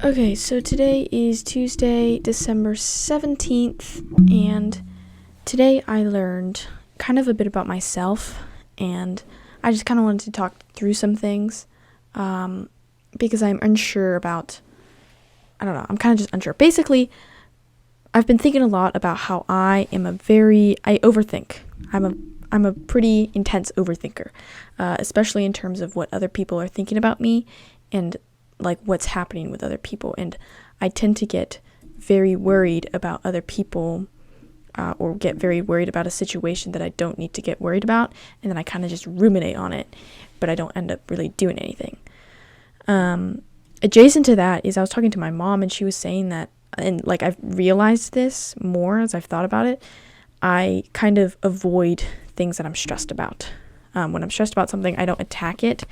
Okay, so today is Tuesday, December 17th, and today I learned kind of a bit about myself, and I just kind of wanted to talk through some things, because I'm unsure about, I'm kind of just unsure. Basically, I've been thinking a lot about how I overthink. I'm a pretty intense overthinker, especially in terms of what other people are thinking about me, and like what's happening with other people. And I tend to get very worried about other people, or get very worried about a situation that I don't need to get worried about, and then I kind of just ruminate on it, but I don't end up really doing anything. Adjacent to that is I was talking to my mom, and she was saying that, and like I've realized this more as I've thought about it, I kind of avoid things that I'm stressed about. When I'm stressed about something, I don't attack it,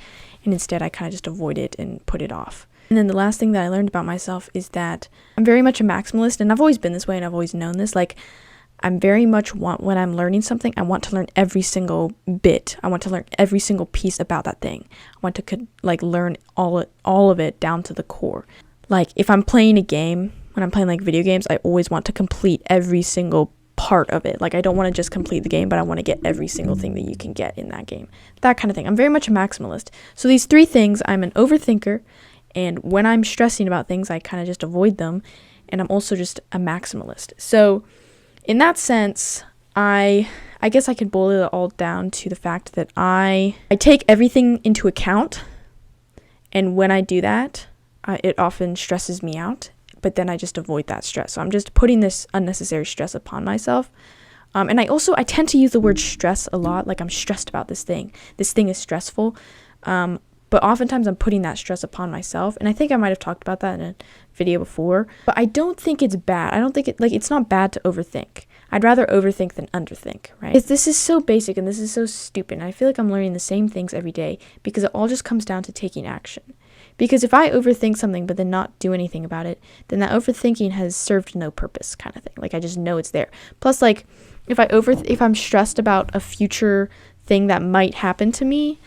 and instead I kind of just avoid it and put it off. And then the last thing that I learned about myself is that I'm very much a maximalist, and I've always been this way, and I've always known this. Like, I'm very much when I'm learning something, I want to learn every single bit. I want to learn every single piece about that thing. I want to learn all of it down to the core. Like, if I'm playing a game, when I'm playing like video games, I always want to complete every single part of it. Like, I don't want to just complete the game, but I want to get every single thing that you can get in that game. That kind of thing. I'm very much a maximalist. So these three things, I'm an overthinker, and when I'm stressing about things, I kind of just avoid them, and I'm also just a maximalist. So in that sense, I guess I could boil it all down to the fact that I take everything into account, and when I do that, it often stresses me out, but then I just avoid that stress. So I'm just putting this unnecessary stress upon myself. And I tend to use the word stress a lot, like I'm stressed about this thing. This thing is stressful. But oftentimes I'm putting that stress upon myself. And I think I might have talked about that in a video before. But I don't think it's bad. I don't think it's not bad to overthink. I'd rather overthink than underthink, right? This is so basic and this is so stupid. And I feel like I'm learning the same things every day because it all just comes down to taking action. Because if I overthink something but then not do anything about it, then that overthinking has served no purpose, kind of thing. Like, I just know it's there. Plus, like, if I'm stressed about a future thing that might happen to me,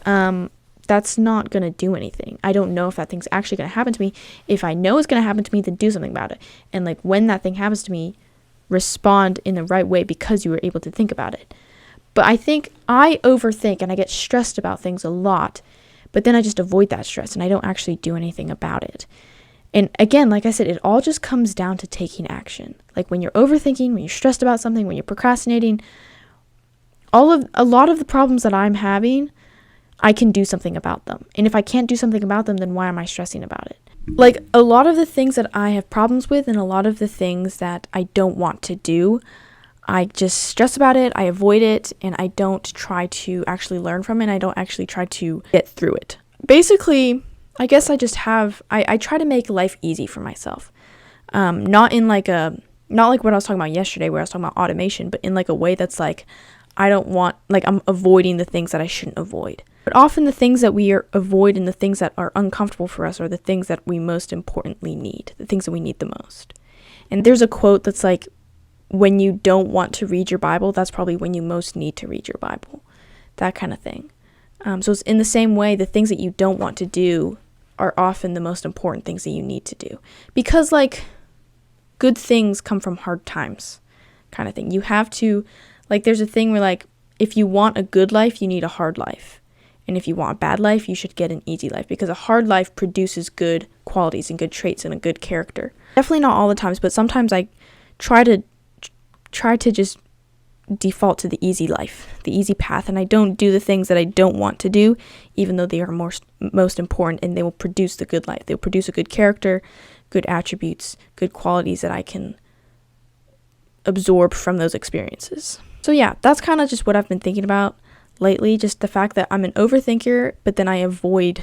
that's not going to do anything. I don't know if that thing's actually going to happen to me. If I know it's going to happen to me, then do something about it. And like, when that thing happens to me, respond in the right way because you were able to think about it. But I think I overthink and I get stressed about things a lot, but then I just avoid that stress and I don't actually do anything about it. And again, like I said, it all just comes down to taking action. Like, when you're overthinking, when you're stressed about something, when you're procrastinating, a lot of the problems that I'm having, I can do something about them. And if I can't do something about them, then why am I stressing about it? Like, a lot of the things that I have problems with and a lot of the things that I don't want to do, I just stress about it, I avoid it, and I don't try to actually learn from it. I don't actually try to get through it. Basically, I guess I try to make life easy for myself. Not like what I was talking about yesterday where I was talking about automation, but in like a way that's like, I'm avoiding the things that I shouldn't avoid. But often the things that we avoid and the things that are uncomfortable for us are the things that we most importantly need, the things that we need the most. And there's a quote that's like, when you don't want to read your Bible, that's probably when you most need to read your Bible. That kind of thing. So it's in the same way, the things that you don't want to do are often the most important things that you need to do. Because, like, good things come from hard times, kind of thing. You have to, like, there's a thing where, like, if you want a good life, you need a hard life. And if you want a bad life, you should get an easy life. Because a hard life produces good qualities and good traits and a good character. Definitely not all the times, but sometimes I try to just default to the easy life, the easy path, and I don't do the things that I don't want to do, even though they are most important, and they will produce the good life. They will produce a good character, good attributes, good qualities that I can absorb from those experiences. So yeah, that's kind of just what I've been thinking about lately, just the fact that I'm an overthinker, but then I avoid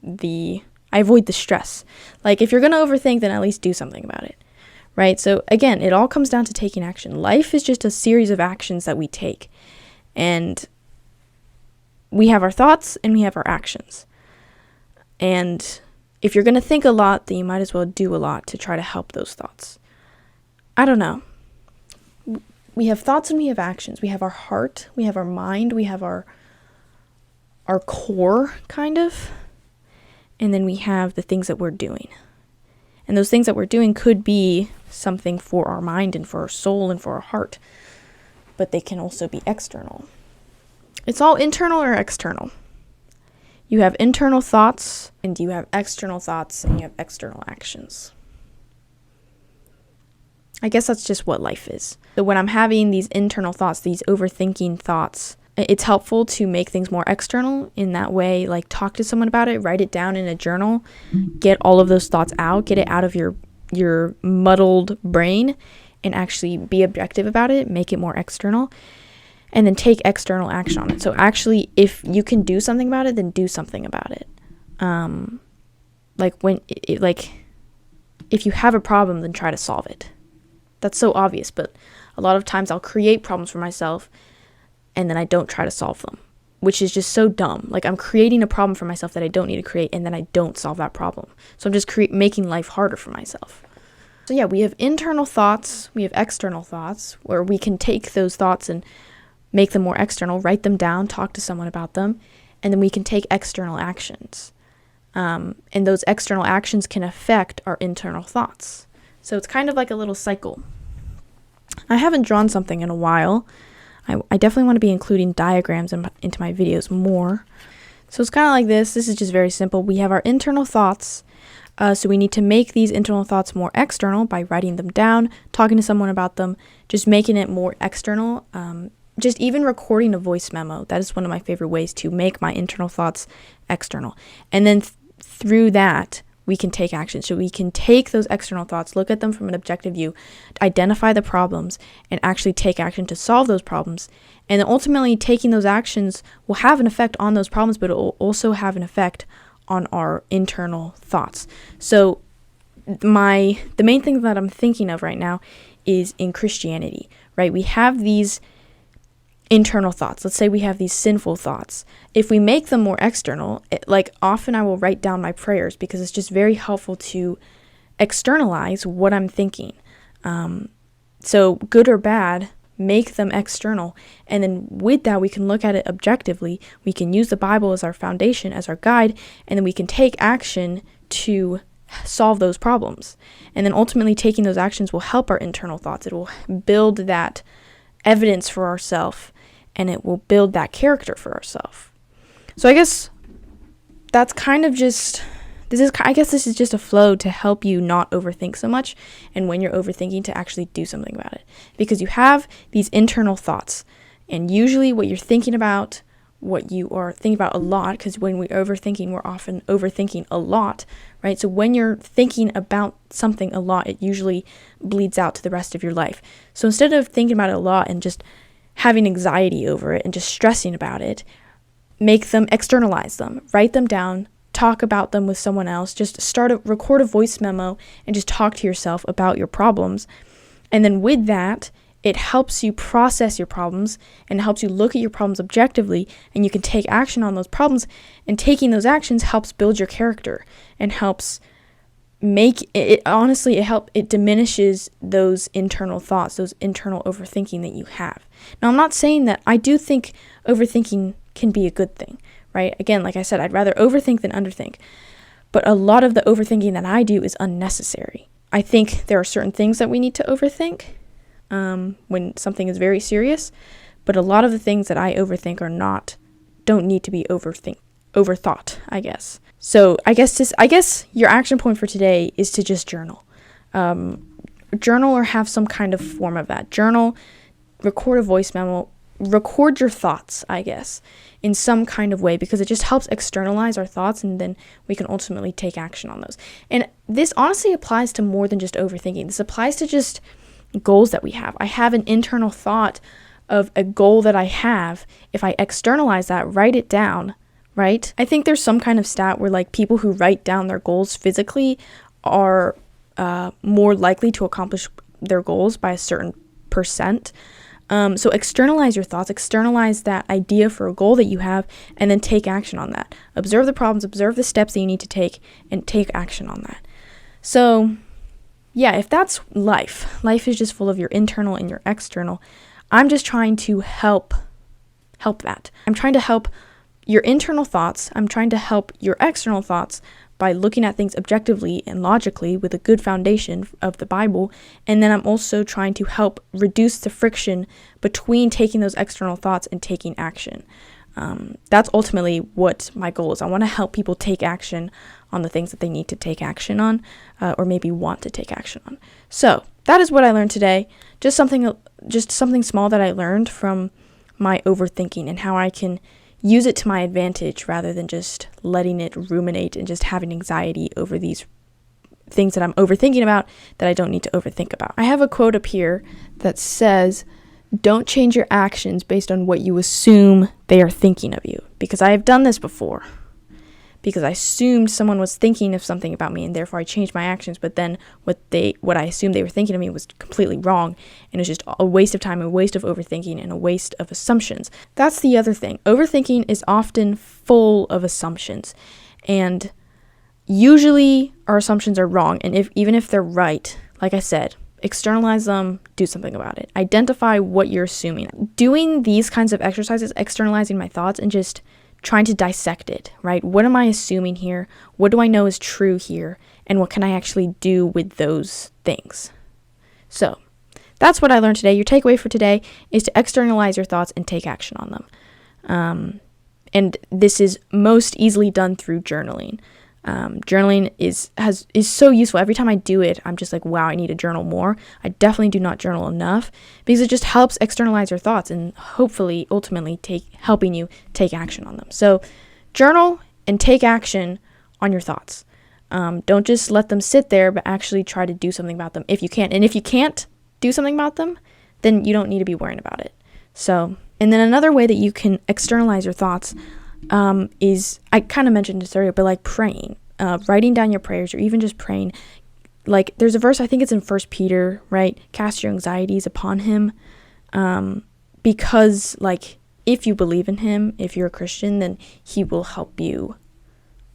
the stress. Like, if you're going to overthink, then at least do something about it. Right? So again, it all comes down to taking action. Life is just a series of actions that we take. And we have our thoughts and we have our actions. And if you're going to think a lot, then you might as well do a lot to try to help those thoughts. I don't know. We have thoughts and we have actions. We have our heart, we have our mind, we have our core, kind of. And then we have the things that we're doing. And those things that we're doing could be something for our mind and for our soul and for our heart, but they can also be external. It's all internal or external. You have internal thoughts, and you have external thoughts, and you have external actions. I guess that's just what life is. So when I'm having these internal thoughts, these overthinking thoughts, it's helpful to make things more external in that way. Like, talk to someone about it, write it down in a journal, get all of those thoughts out, get it out of your muddled brain, and actually be objective about it, make it more external, and then take external action on it. So actually, if you can do something about it, then do something about it. If you have a problem, then try to solve it. That's so obvious, but a lot of times I'll create problems for myself and then I don't try to solve them, which is just so dumb. Like, I'm creating a problem for myself that I don't need to create, and then I don't solve that problem. So I'm just making life harder for myself. So yeah, we have internal thoughts, we have external thoughts, where we can take those thoughts and make them more external, write them down, talk to someone about them, and then we can take external actions. And those external actions can affect our internal thoughts. So it's kind of like a little cycle. I haven't drawn something in a while. I definitely want to be including diagrams into my videos more. So it's kind of like this. This is just very simple. We have our internal thoughts. So we need to make these internal thoughts more external by writing them down, talking to someone about them, just making it more external. Just even recording a voice memo. That is one of my favorite ways to make my internal thoughts external. And then through that, we can take action. So we can take those external thoughts, look at them from an objective view, identify the problems, and actually take action to solve those problems. And then ultimately, taking those actions will have an effect on those problems, but it will also have an effect on our internal thoughts. So the main thing that I'm thinking of right now is in Christianity, right? We have these internal thoughts. Let's say we have these sinful thoughts. If we make them more external, often I will write down my prayers because it's just very helpful to externalize what I'm thinking. So good or bad, make them external. And then with that, we can look at it objectively. We can use the Bible as our foundation, as our guide, and then we can take action to solve those problems. And then ultimately taking those actions will help our internal thoughts. It will build that evidence for ourselves, and it will build that character for ourselves. So I guess that's kind of just, this is just a flow to help you not overthink so much, and when you're overthinking, to actually do something about it. Because you have these internal thoughts, and usually what you're thinking about, what you are thinking about a lot, because when we're overthinking, we're often overthinking a lot, right? So when you're thinking about something a lot, it usually bleeds out to the rest of your life. So instead of thinking about it a lot and just having anxiety over it and just stressing about it, externalize them, write them down, talk about them with someone else, just record a voice memo and just talk to yourself about your problems. And then with that, it helps you process your problems and helps you look at your problems objectively, and you can take action on those problems, and taking those actions helps build your character and helps make it, honestly, it diminishes those internal thoughts, those internal overthinking that you have. Now, I'm not saying that I do think overthinking can be a good thing, right? Again, like I said, I'd rather overthink than underthink, but a lot of the overthinking that I do is unnecessary. I think there are certain things that we need to overthink when something is very serious, but a lot of the things that I overthink don't need to be overthought, I guess. So I guess your action point for today is to just journal. Journal or have some kind of form of that. Journal, record a voice memo, record your thoughts, I guess, in some kind of way, because it just helps externalize our thoughts, and then we can ultimately take action on those. And this honestly applies to more than just overthinking. This applies to just goals that we have. I have an internal thought of a goal that I have. If I externalize that, write it down, right? I think there's some kind of stat where people who write down their goals physically are more likely to accomplish their goals by a certain percent. So externalize your thoughts, externalize that idea for a goal that you have, and then take action on that. Observe the problems, observe the steps that you need to take, and take action on that. So yeah, if that's life is just full of your internal and your external. I'm just trying to help that. I'm trying to help your internal thoughts. I'm trying to help your external thoughts by looking at things objectively and logically with a good foundation of the Bible. And then I'm also trying to help reduce the friction between taking those external thoughts and taking action. That's ultimately what my goal is. I want to help people take action on the things that they need to take action on, or maybe want to take action on. So that is what I learned today. Just something small that I learned from my overthinking and how I can use it to my advantage rather than just letting it ruminate and just having anxiety over these things that I'm overthinking about that I don't need to overthink about. I have a quote up here that says, "Don't change your actions based on what you assume they are thinking of you." Because I have done this before. Because I assumed someone was thinking of something about me and therefore I changed my actions, but then what I assumed they were thinking of me was completely wrong, and it was just a waste of time, a waste of overthinking, and a waste of assumptions. That's the other thing. Overthinking is often full of assumptions, and usually our assumptions are wrong, and even if they're right, like I said, externalize them, do something about it. Identify what you're assuming. Doing these kinds of exercises, externalizing my thoughts and just trying to dissect it, right? What am I assuming here? What do I know is true here? And what can I actually do with those things? So that's what I learned today. Your takeaway for today is to externalize your thoughts and take action on them. And this is most easily done through journaling. Journaling is so useful. Every time I do it, I'm just like, wow, I need to journal more. I definitely do not journal enough because it just helps externalize your thoughts and hopefully ultimately helping you take action on them. So journal and take action on your thoughts. Don't just let them sit there, but actually try to do something about them if you can. And if you can't do something about them, then you don't need to be worrying about it. So, and then another way that you can externalize your thoughts is, I kind of mentioned this earlier, but like praying, writing down your prayers, or even just praying. Like there's a verse, I think it's in 1 Peter, right? Cast your anxieties upon him. Because like, if you believe in him, if you're a Christian, then he will help you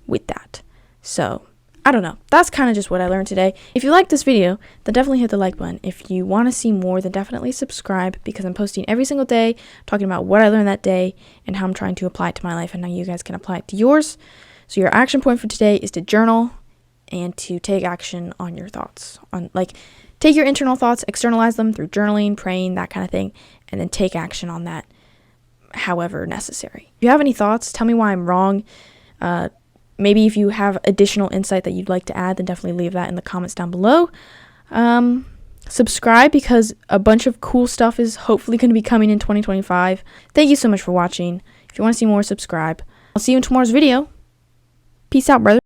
with that. So I don't know. That's kind of just what I learned today. If you like this video, then definitely hit the like button. If you want to see more, then definitely subscribe, because I'm posting every single day talking about what I learned that day and how I'm trying to apply it to my life and how you guys can apply it to yours. So your action point for today is to journal and to take action on your thoughts. Take your internal thoughts, externalize them through journaling, praying, that kind of thing, and then take action on that however necessary. If you have any thoughts, tell me why I'm wrong. Maybe if you have additional insight that you'd like to add, then definitely leave that in the comments down below. Subscribe, because a bunch of cool stuff is hopefully going to be coming in 2025. Thank you so much for watching. If you want to see more, subscribe. I'll see you in tomorrow's video. Peace out, brother.